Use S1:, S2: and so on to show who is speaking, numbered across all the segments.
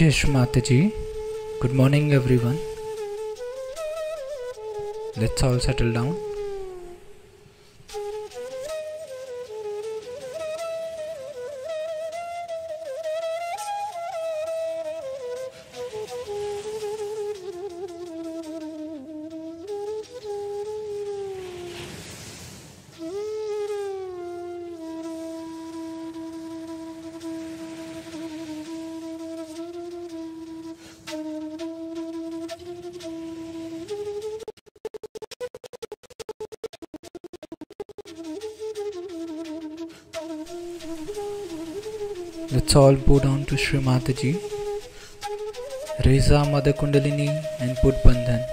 S1: Jai Shri Mataji. Good morning everyone. Let's all settle down. Let's all bow down to Shri Mataji. Raise our Mother Kundalini and put Bandhan.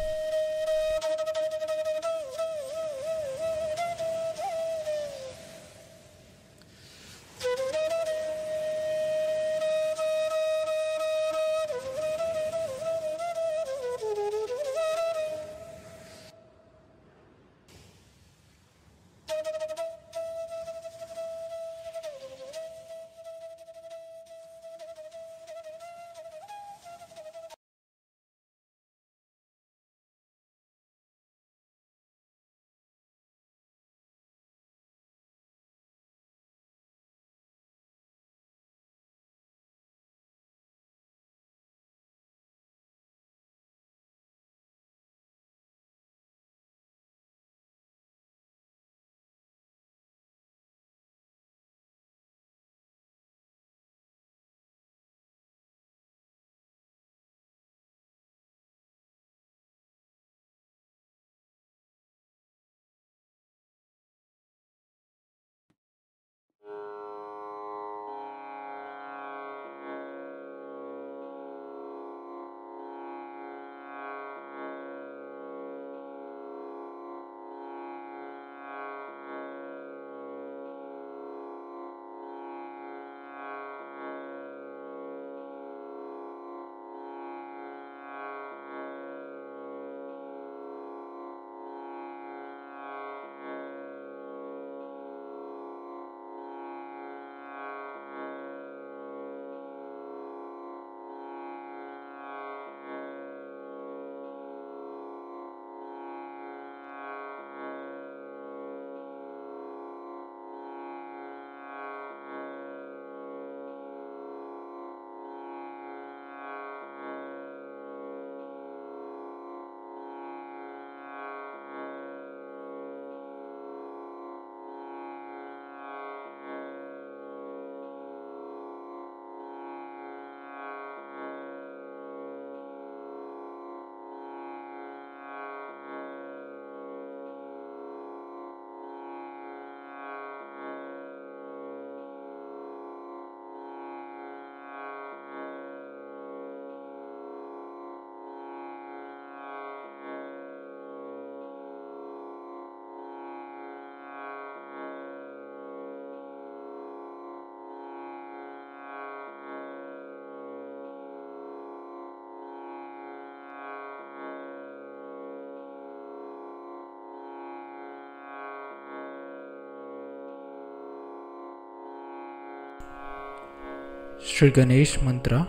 S1: Shri Ganesh Mantra.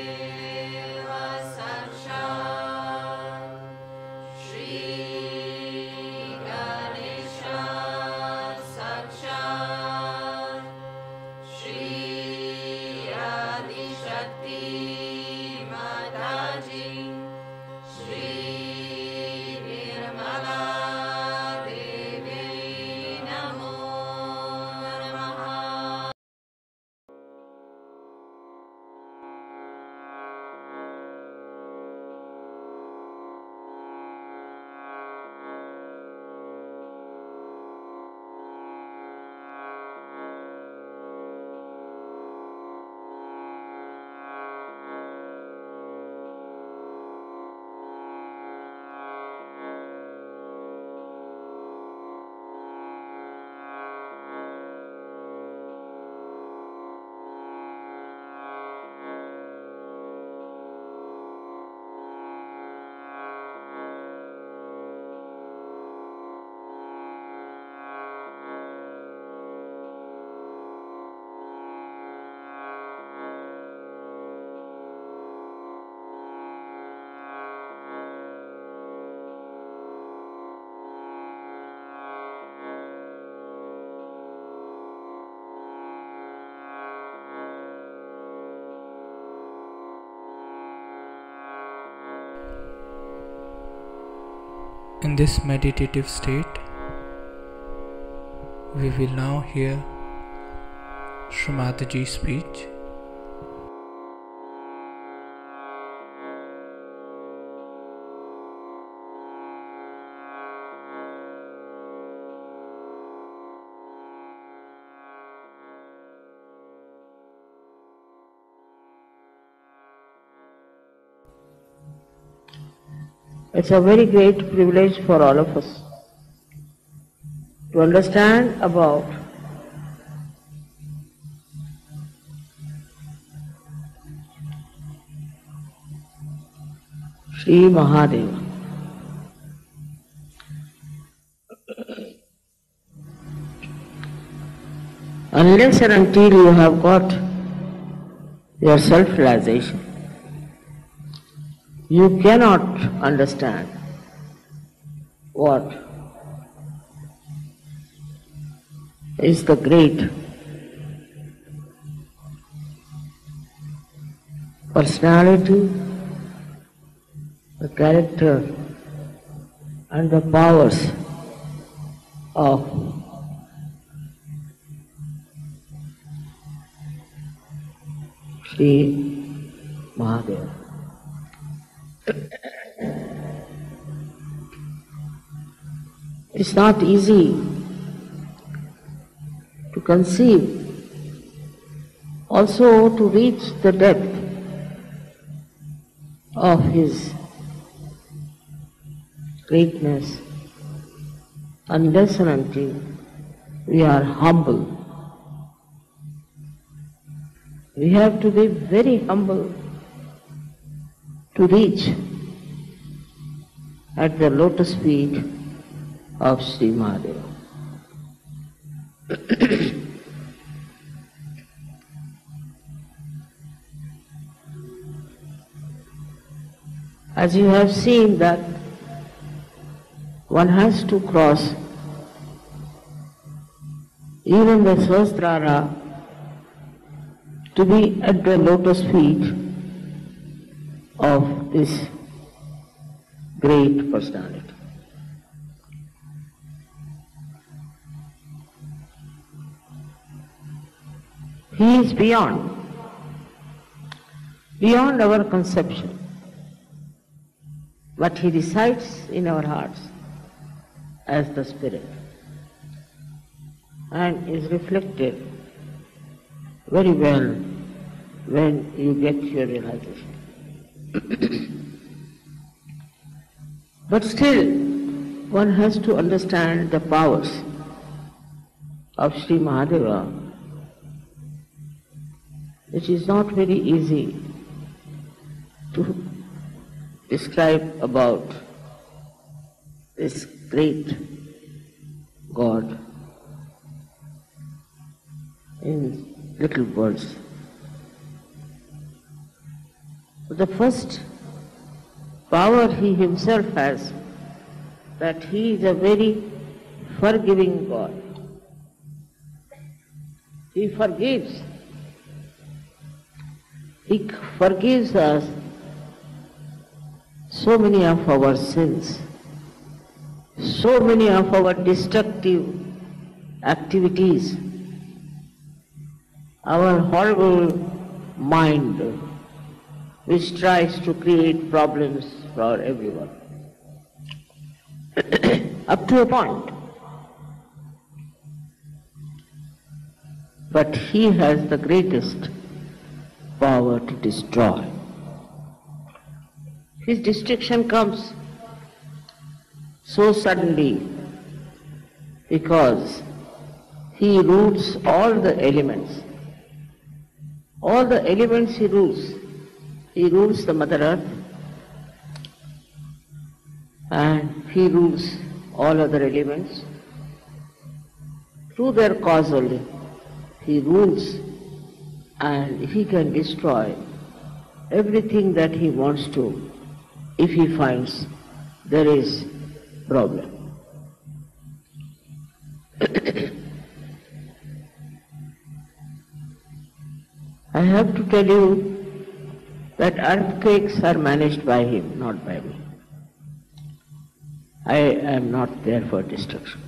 S2: Vamedeva
S1: In this meditative state, we will now hear Shri Mataji's speech.
S2: It's a very great privilege for all of us to understand about Sri Mahadeva. Unless and until you have got your self-realization, you cannot understand what is the great personality, the character and the powers of Sri Mahadeva. It's not easy to conceive, also to reach the depth of his greatness unless and until we are humble. We have to be very humble to reach at the lotus feet of Sri Mahadeva. As you have seen that one has to cross even the Sahasrara to be at the lotus feet of this great personality. He is beyond our conception, but he resides in our hearts as the Spirit and is reflected very well when you get your realization. But still, one has to understand the powers of Sri Mahadeva, which is not very easy to describe about this great God in little words. The first power he himself has, that he is a very forgiving God. He forgives. He forgives us so many of our sins, so many of our destructive activities, our horrible mind which tries to create problems for everyone. Up to a point. But he has the greatest power to destroy. His destruction comes so suddenly because he rules all the elements. All the elements he rules. He rules the Mother Earth and he rules all other elements. Through their cause only, he rules and he can destroy everything that he wants to if he finds there is problem. I have to tell you that earthquakes are managed by him, not by me. I am not there for destruction.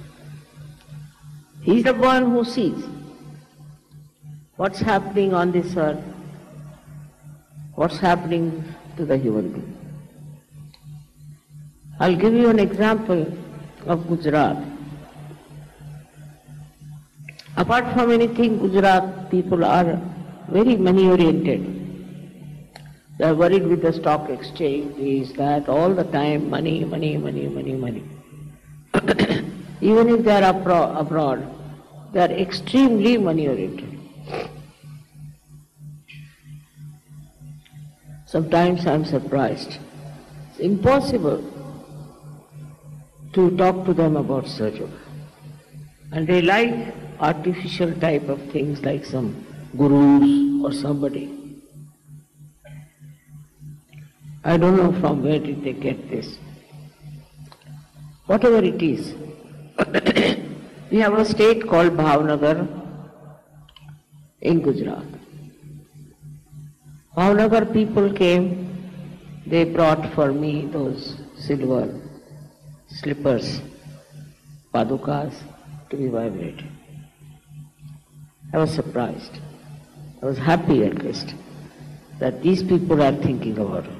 S2: He is the one who sees what's happening on this earth, what's happening to the human being. I'll give you an example of Gujarat. Apart from anything, Gujarat people are very money-oriented. They are worried with the stock exchange, is that all the time, money, money, money, money, money. Even if they are abroad, they are extremely money-oriented. Sometimes I am surprised. It's impossible to talk to them about Sahaja Yoga. And they like artificial type of things like some gurus or somebody. I don't know from where did they get this. Whatever it is. We have a state called Bhavnagar in Gujarat. Bhavnagar people came, they brought for me those silver slippers, padukas, to be vibrated. I was surprised. I was happy at least that these people are thinking about it.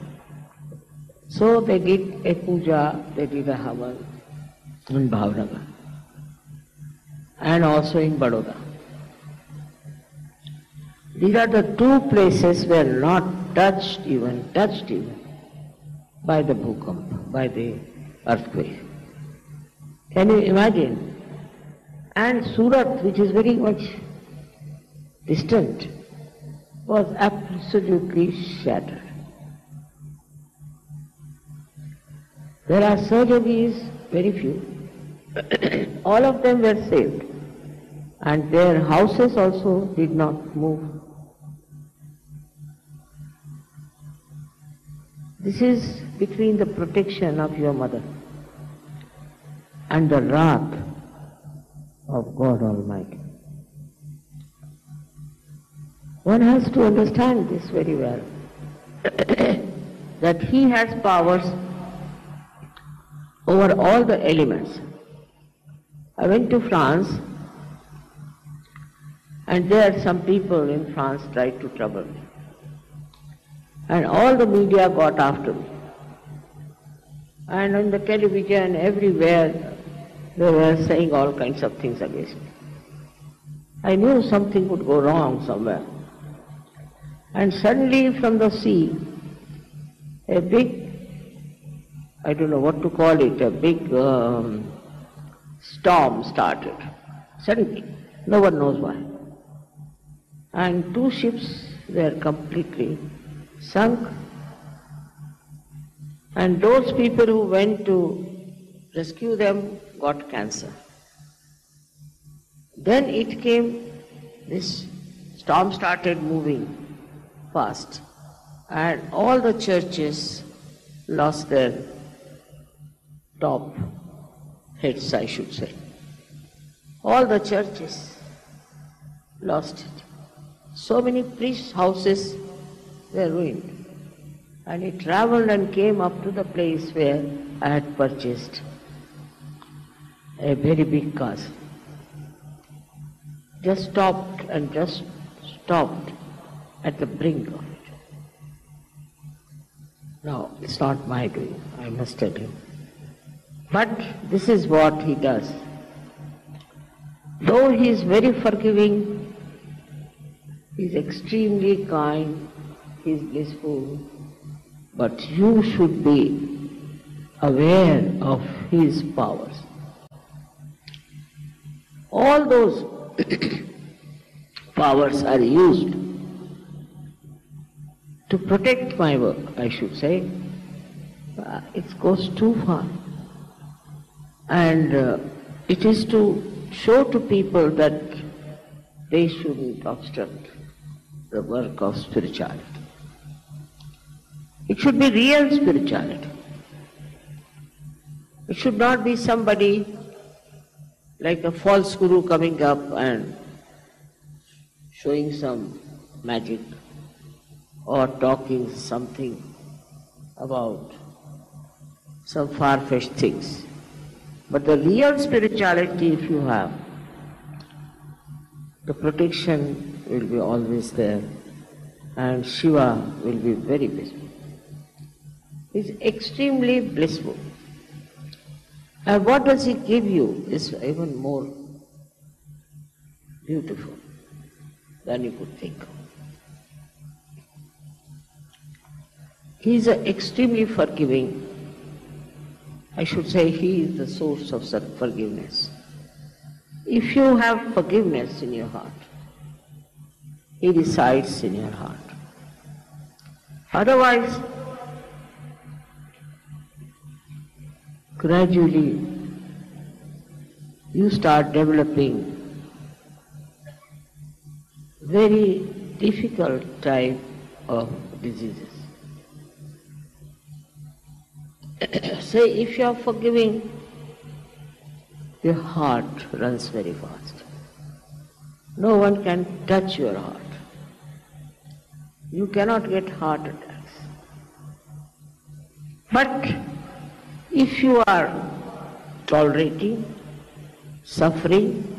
S2: So they did a puja, they did a havan in Bhavnagar and also in Baroda. These are the two places were not touched even by the bhukamp, by the earthquake. Can you imagine? And Surat, which is very much distant, was absolutely shattered. There are Sahajogis, very few. All of them were saved. And their houses also did not move. This is between the protection of your mother and the wrath of God Almighty. One has to understand this very well, that He has powers over all the elements. I went to France, and there some people in France tried to trouble me. And all the media got after me. And on the television, everywhere, they were saying all kinds of things against me. I knew something would go wrong somewhere. And suddenly from the sea, a big, I don't know what to call it, a big storm started. Suddenly, no one knows why. And two ships were completely sunk. And those people who went to rescue them got cancer. Then it came, this storm started moving fast, and all the churches lost their top heads, I should say. All the churches lost it. So many priests' houses were ruined. And it travelled and came up to the place where I had purchased a very big castle. Just stopped at the brink of it. No, it's not my doing, I must tell you. But this is what He does. Though He is very forgiving, He is extremely kind, He is blissful, but you should be aware of His powers. All those powers are used to protect my work, I should say. It goes too far. And it is to show to people that they shouldn't obstruct the work of spirituality. It should be real spirituality. It should not be somebody like a false guru coming up and showing some magic or talking something about some far-fetched things. But the real spirituality, if you have, the protection will be always there, and Shiva will be very blissful. He's extremely blissful. And what does he give you is even more beautiful than you could think of. He is extremely forgiving. I should say he is the source of forgiveness. If you have forgiveness in your heart, he resides in your heart. Otherwise, gradually you start developing very difficult type of diseases. Say, if you are forgiving, your heart runs very fast. No one can touch your heart. You cannot get heart attacks. But if you are tolerating, suffering,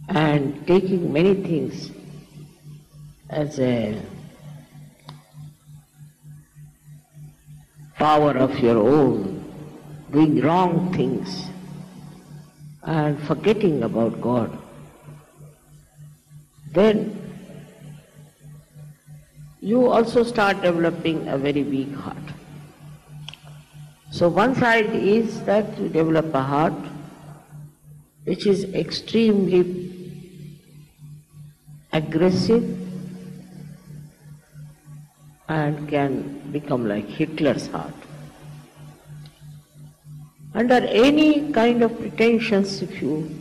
S2: and taking many things as a power of your own, doing wrong things, and forgetting about God, then you also start developing a very weak heart. So one side is that you develop a heart which is extremely aggressive and can become like Hitler's heart. Under any kind of pretensions, if you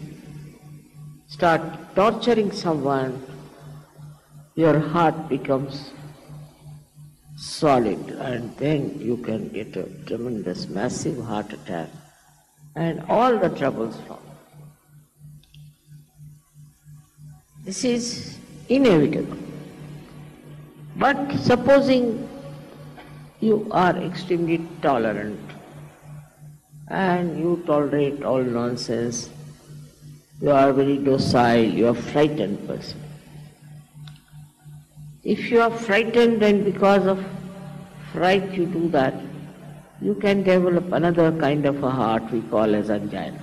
S2: start torturing someone, your heart becomes solid, and then you can get a tremendous, massive heart attack, and all the troubles follow. This is inevitable. But supposing you are extremely tolerant and you tolerate all nonsense, you are very docile, you are a frightened person. If you are frightened and because of fright you do that, you can develop another kind of a heart we call as angina,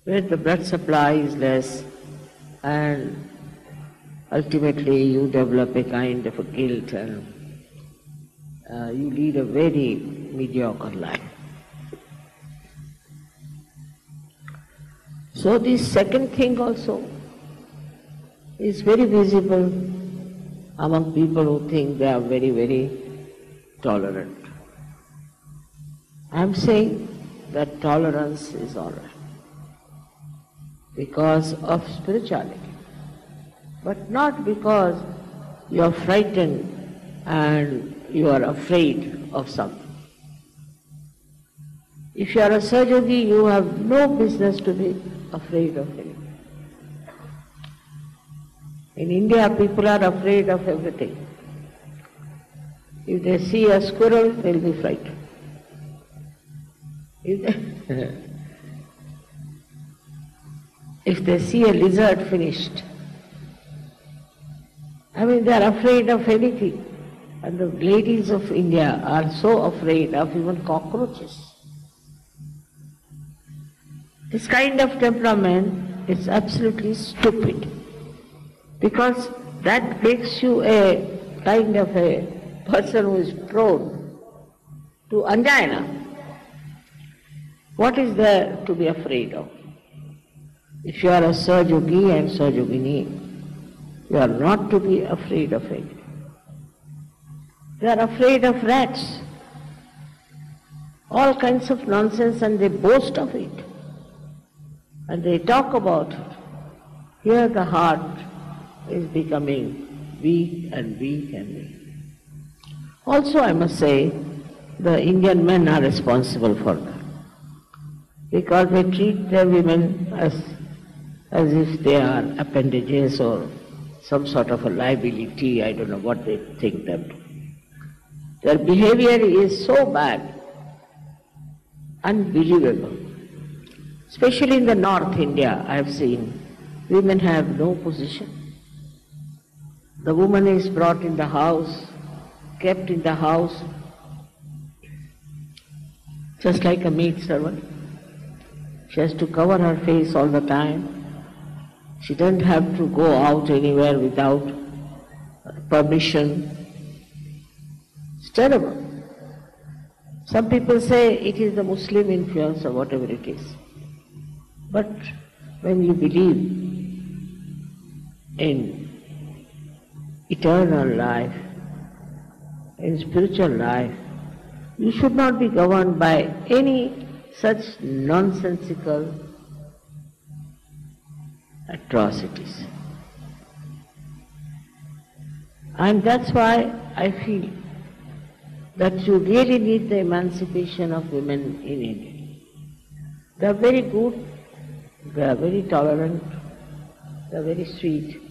S2: where the blood supply is less and ultimately you develop a kind of a guilt and you lead a very mediocre life. So this second thing also is very visible among people who think they are very, very tolerant. I am saying that tolerance is all right because of spirituality, but not because you are frightened and you are afraid of something. If you are a Sahajogi, you have no business to be afraid of anything. In India, people are afraid of everything. If they see a squirrel, they'll be frightened. If they see a lizard, finished. I mean, they are afraid of anything. And the ladies of India are so afraid of even cockroaches. This kind of temperament is absolutely stupid, because that makes you a kind of a person who is prone to angina. What is there to be afraid of? If you are a Sahajogi and Sahajogini, you are not to be afraid of it. They are afraid of rats, all kinds of nonsense, and they boast of it. And they talk about it. Here the heart is becoming weak and weak and weak. Also, I must say, the Indian men are responsible for that, because they treat their women as if they are appendages or some sort of a liability. I don't know what they think them to be. Their behavior is so bad, unbelievable. Especially in the North India, I have seen, women have no position. The woman is brought in the house, kept in the house, just like a maid servant. She has to cover her face all the time. She doesn't have to go out anywhere without permission. It's terrible. Some people say it is the Muslim influence or whatever it is. But when you believe in eternal life, in spiritual life, you should not be governed by any such nonsensical atrocities. And that's why I feel that you really need the emancipation of women in India. They are very good, they are very tolerant, they are very sweet,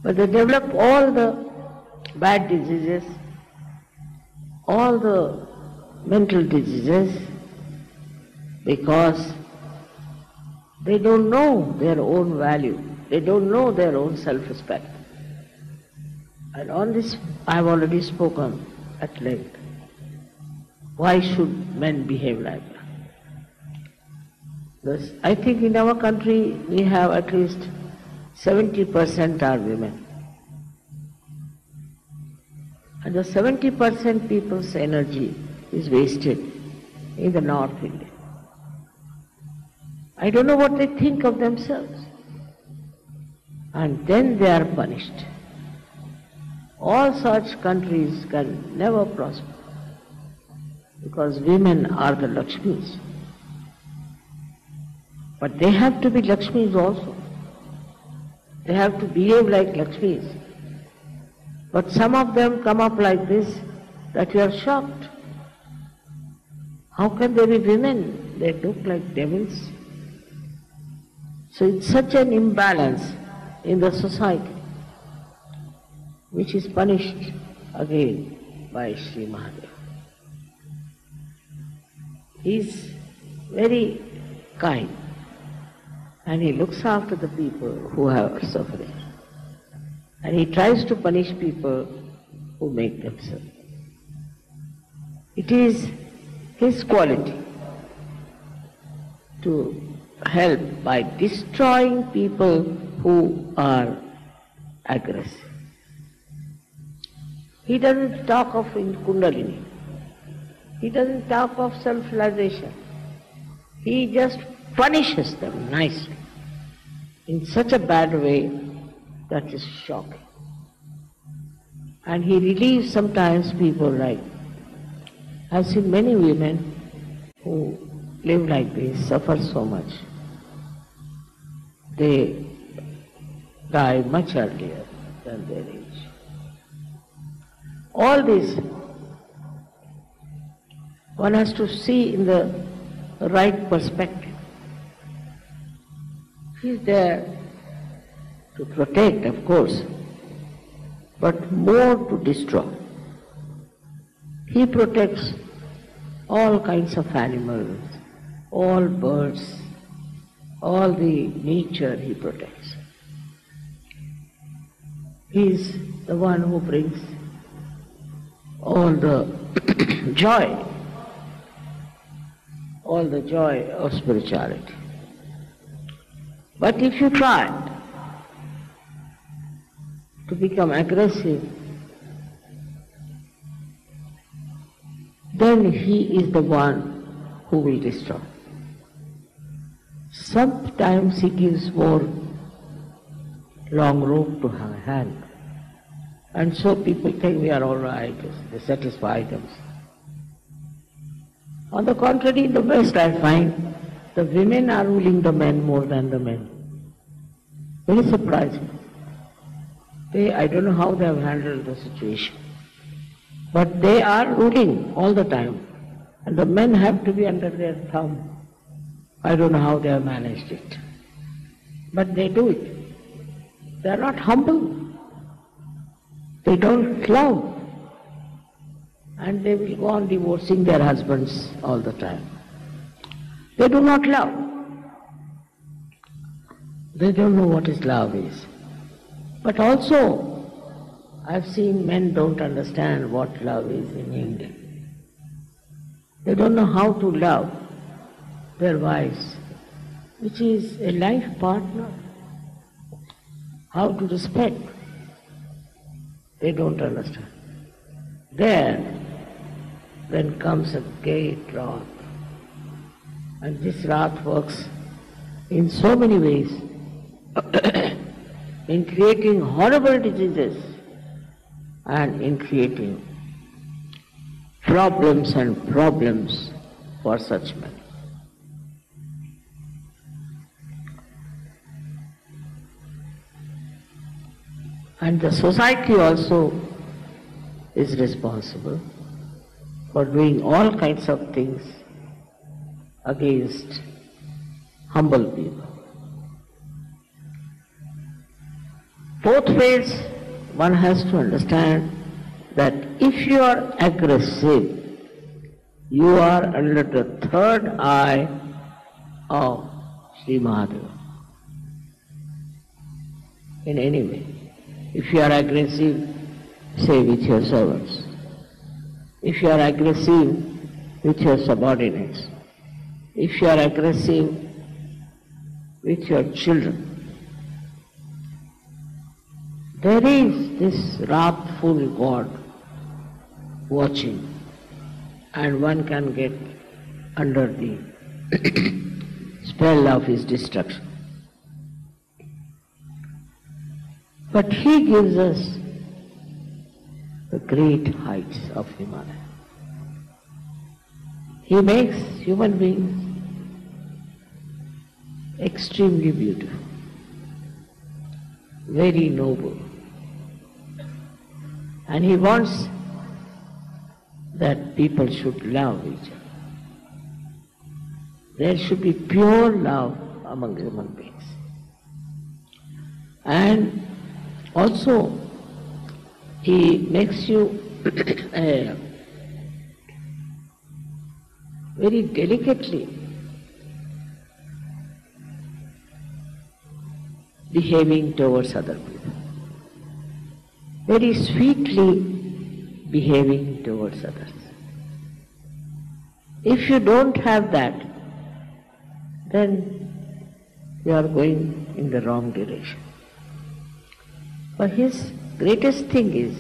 S2: but they develop all the bad diseases, all the mental diseases, because they don't know their own value, they don't know their own self-respect. And on this I have already spoken at length. Why should men behave like that? Thus, I think in our country we have at least 70% are women. And the 70% people's energy is wasted in the North India. I don't know what they think of themselves. And then they are punished. All such countries can never prosper because women are the Lakshmis. But they have to be Lakshmis also. They have to behave like Lakshmis. But some of them come up like this that you are shocked. How can they be women? They look like devils. So it's such an imbalance in the society, which is punished again by Sri Mahadev. He is very kind and he looks after the people who are suffering. And he tries to punish people who make them suffer. It is his quality to help by destroying people who are aggressive. He doesn't talk of Kundalini. He doesn't talk of self-realization. He just punishes them nicely in such a bad way that is shocking. And he relieves sometimes people like, I've seen many women who live like this, suffer so much. They die much earlier than their age. All this one has to see in the right perspective. He is there to protect, of course, but more to destroy. He protects all kinds of animals, all birds, all the nature he protects. He is the one who brings all the joy of spirituality. But if you try to become aggressive, then he is the one who will destroy. Sometimes he gives more long rope to hand. And so people think we are all right, they satisfy themselves. On the contrary, in the West I find the women are ruling the men more than the men. Very surprising. I don't know how they have handled the situation. But they are ruling all the time. And the men have to be under their thumb. I don't know how they have managed it. But they do it. They are not humble. They don't love. And they will go on divorcing their husbands all the time. They do not love. They don't know what is love is. But also, I've seen men don't understand what love is in India. They don't know how to love their wives, which is a life partner. How to respect. They don't understand. There, then comes a great wrath. And this wrath works in so many ways in creating horrible diseases and in creating problems and problems for such men. And the society also is responsible for doing all kinds of things against humble people. Both ways one has to understand that if you are aggressive, you are under the third eye of Sri Mahadeva. In any way. If you are aggressive, say with your servants. If you are aggressive with your subordinates. If you are aggressive with your children. There is this wrathful God watching, and one can get under the spell of his destruction. But he gives us the great heights of Himalaya. He makes human beings extremely beautiful, very noble. And he wants that people should love each other. There should be pure love among human beings. And also, he makes you very delicately behaving towards other people, very sweetly behaving towards others. If you don't have that, then you are going in the wrong direction. But his greatest thing is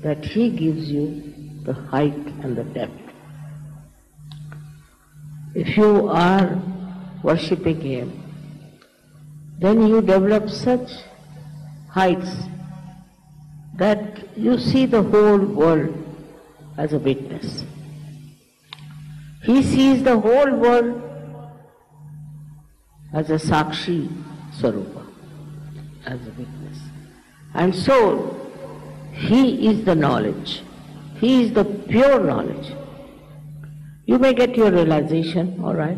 S2: that he gives you the height and the depth. If you are worshipping him, then you develop such heights that you see the whole world as a witness. He sees the whole world as a Sakshi Swarupa, as a witness. And so, he is the knowledge. He is the pure knowledge. You may get your realization, all right?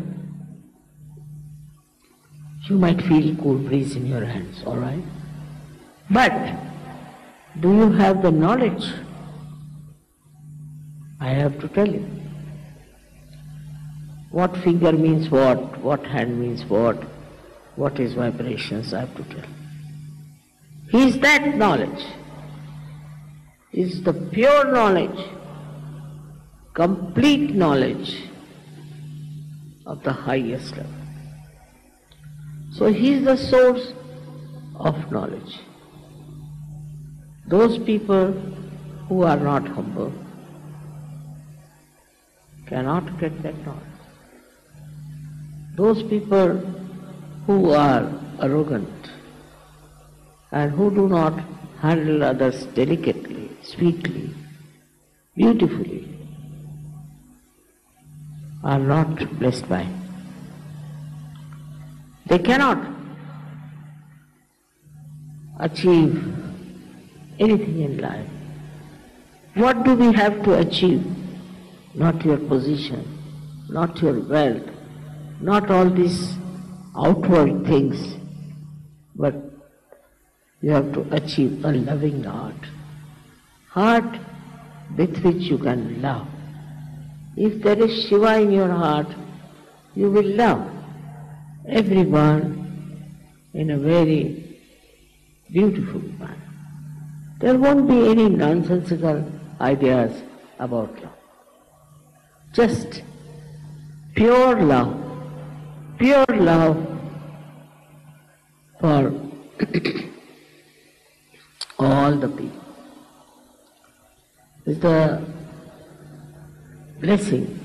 S2: You might feel cool breeze in your hands, all right? But, do you have the knowledge? I have to tell you. What finger means what hand means what is vibrations, I have to tell you. He is that knowledge. He is the pure knowledge, complete knowledge of the highest level. So he is the source of knowledge. Those people who are not humble cannot get that knowledge. Those people who are arrogant and who do not handle others delicately, sweetly, beautifully, are not blessed by him. They cannot achieve anything in life. What do we have to achieve? Not your position, not your wealth, not all these outward things, but you have to achieve a loving heart with which you can love. If there is Shiva in your heart, You will love everyone in a very beautiful manner. There won't be any nonsensical ideas about love. Just pure love for all the people. Is the blessing.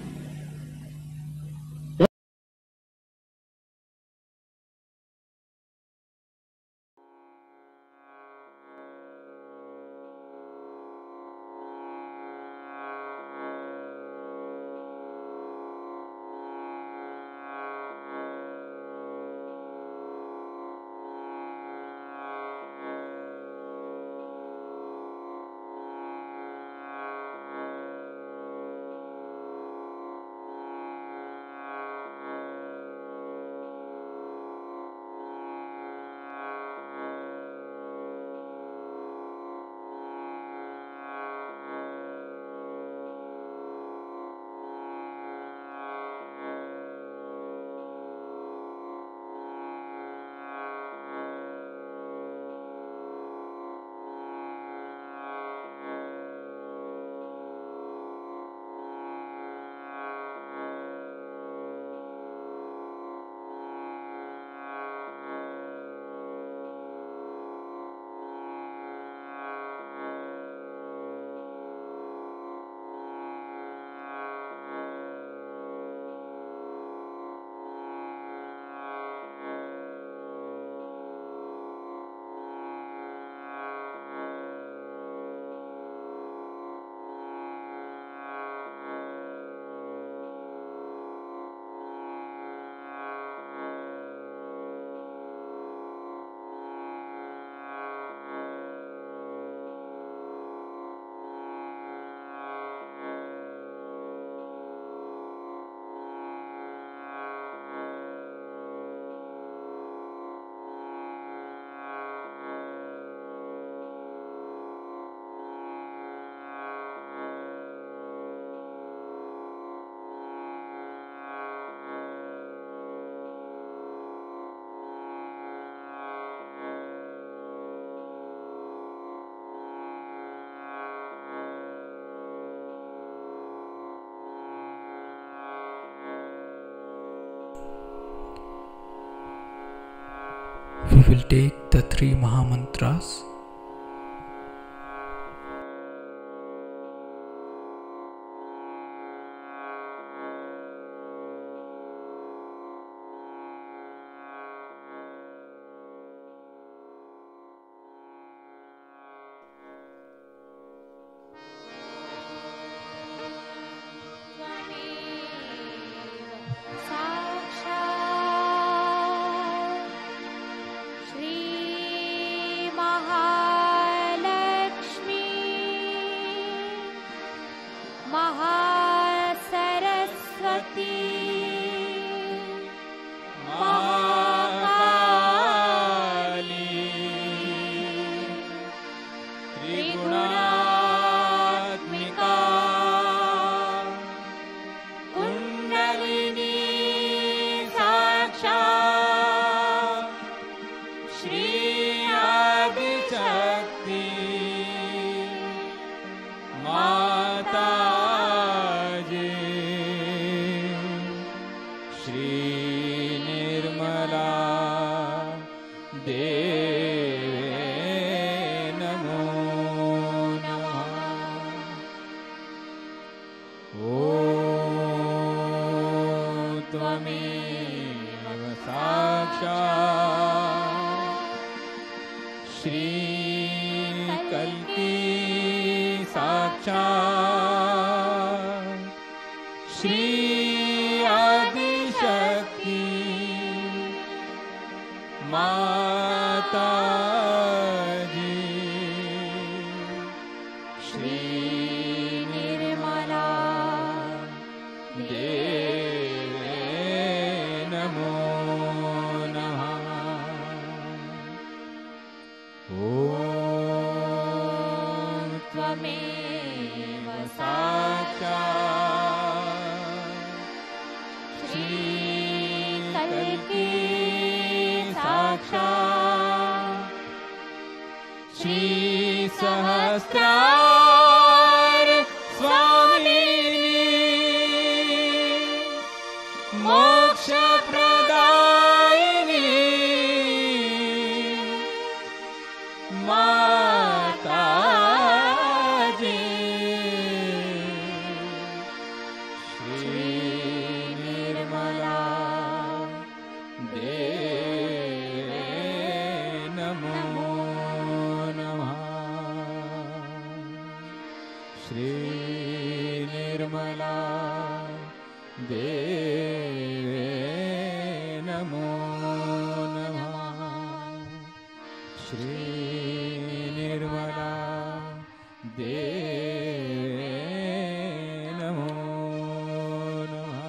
S1: We will take the three Mahamantras.
S3: Shri रक्षा श्री सहस्रार स्वामिनी मोक्ष प्रदायिनी माताजी श्री निर्मला देवे नमो नमः श्री निर्मला देवे नमो नमः श्री निर्मला देवे नमो नमः।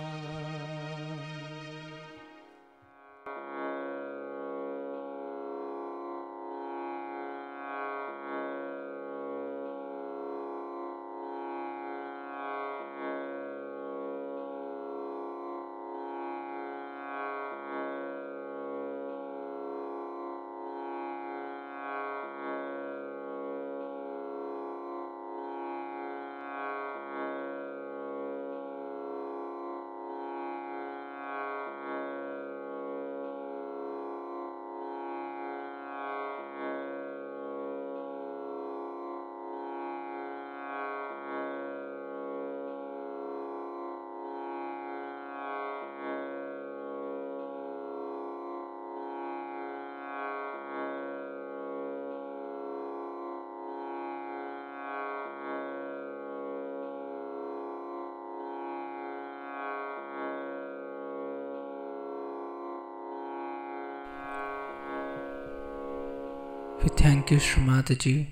S1: We thank you, Shri Mataji,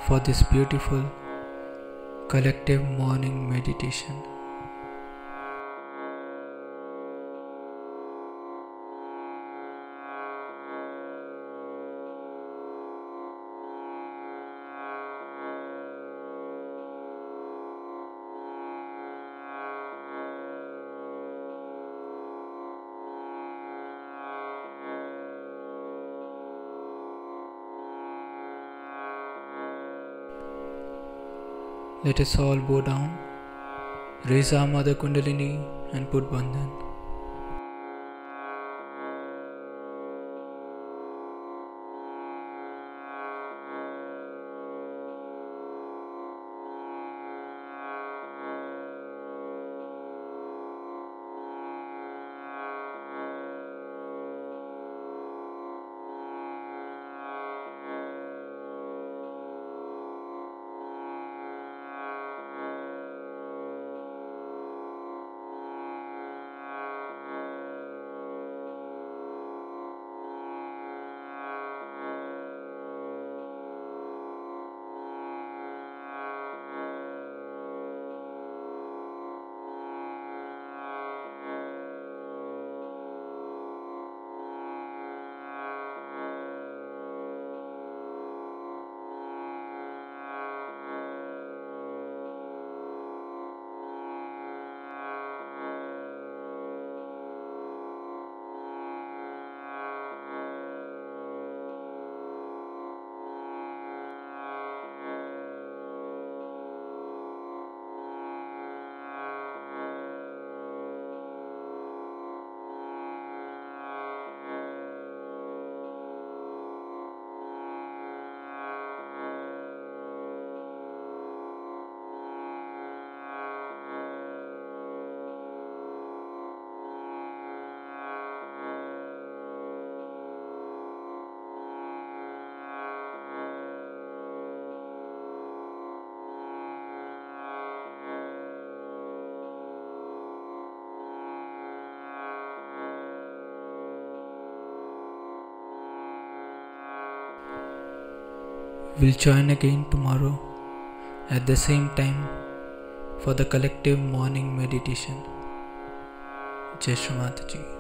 S1: for this beautiful collective morning meditation. Let us all bow down, raise our Mother Kundalini and put Bandhan. We'll join again tomorrow at the same time for the collective morning meditation. Jai Shri Mataji.